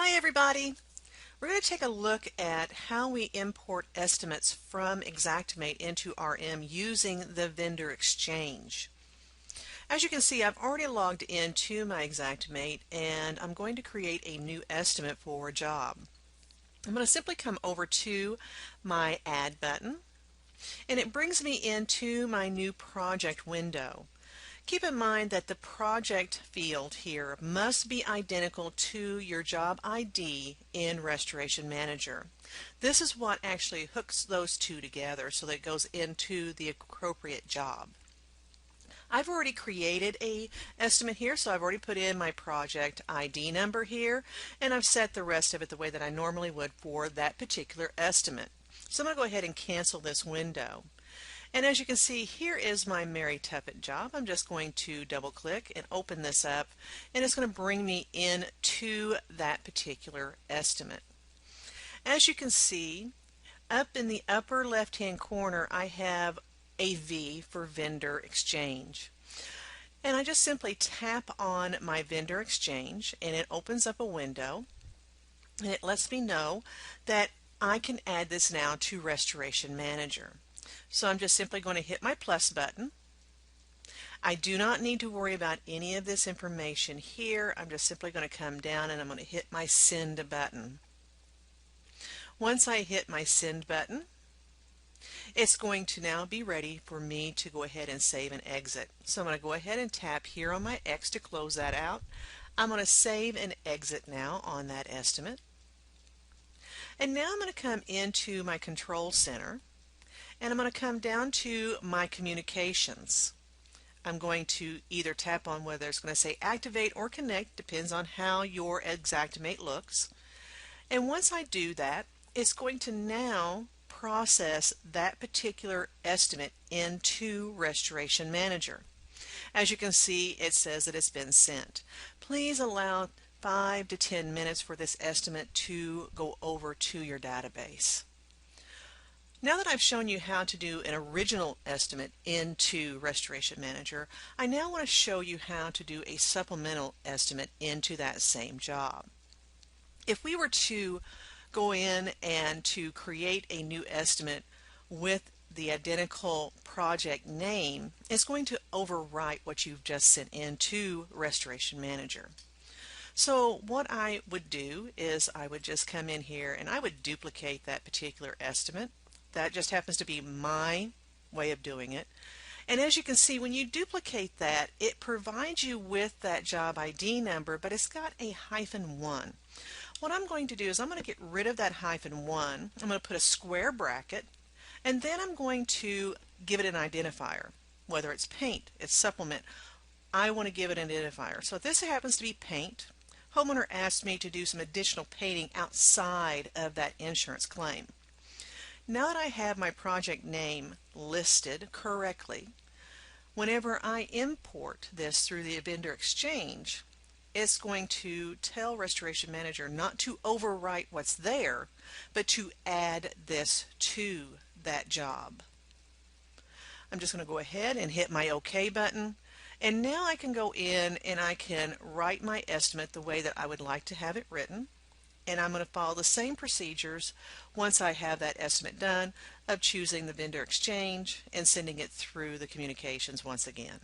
Hi everybody! We're going to take a look at how we import estimates from Xactimate into RM using the vendor exchange. As you can see, I've already logged into my Xactimate and I'm going to create a new estimate for a job. I'm going to simply come over to my Add button and it brings me into my new project window. Keep in mind that the project field here must be identical to your job ID in Restoration Manager. This is what actually hooks those two together so that it goes into the appropriate job. I've already created a estimate here, so I've already put in my project ID number here, and I've set the rest of it the way that I normally would for that particular estimate. So I'm going to go ahead and cancel this window. And as you can see, here is my Mary Tuppet job. I'm just going to double click and open this up, and it's going to bring me in to that particular estimate. As you can see, up in the upper left hand corner I have a V for vendor exchange. And I just simply tap on my vendor exchange and it opens up a window and it lets me know that I can add this now to Restoration Manager. So I'm just simply going to hit my plus button. I do not need to worry about any of this information here. I'm just simply going to come down and I'm going to hit my send button. Once I hit my send button, it's going to now be ready for me to go ahead and save and exit. So I'm going to go ahead and tap here on my X to close that out. I'm going to save and exit now on that estimate. And now I'm going to come into my control center and I'm going to come down to my communications. I'm going to either tap on whether it's going to say activate or connect, depends on how your Xactimate looks. And once I do that, it's going to now process that particular estimate into Restoration Manager. As you can see, it says that it's been sent. Please allow 5 to 10 minutes for this estimate to go over to your database. Now that I've shown you how to do an original estimate into Restoration Manager, I now want to show you how to do a supplemental estimate into that same job. If we were to go in and to create a new estimate with the identical project name, it's going to overwrite what you've just sent into Restoration Manager. So what I would do is I would just come in here and I would duplicate that particular estimate. That just happens to be my way of doing it. And as you can see, when you duplicate that, it provides you with that job ID number, but it's got a -1. What I'm going to do is I'm going to get rid of that -1. I'm going to put a square bracket, and then I'm going to give it an identifier. Whether it's paint, it's supplement, I want to give it an identifier. So if this happens to be paint, homeowner asked me to do some additional painting outside of that insurance claim. Now that I have my project name listed correctly, whenever I import this through the vendor exchange, it's going to tell Restoration Manager not to overwrite what's there, but to add this to that job. I'm just going to go ahead and hit my OK button, and now I can go in and I can write my estimate the way that I would like to have it written. And I'm going to follow the same procedures once I have that estimate done of choosing the vendor exchange and sending it through the communications once again.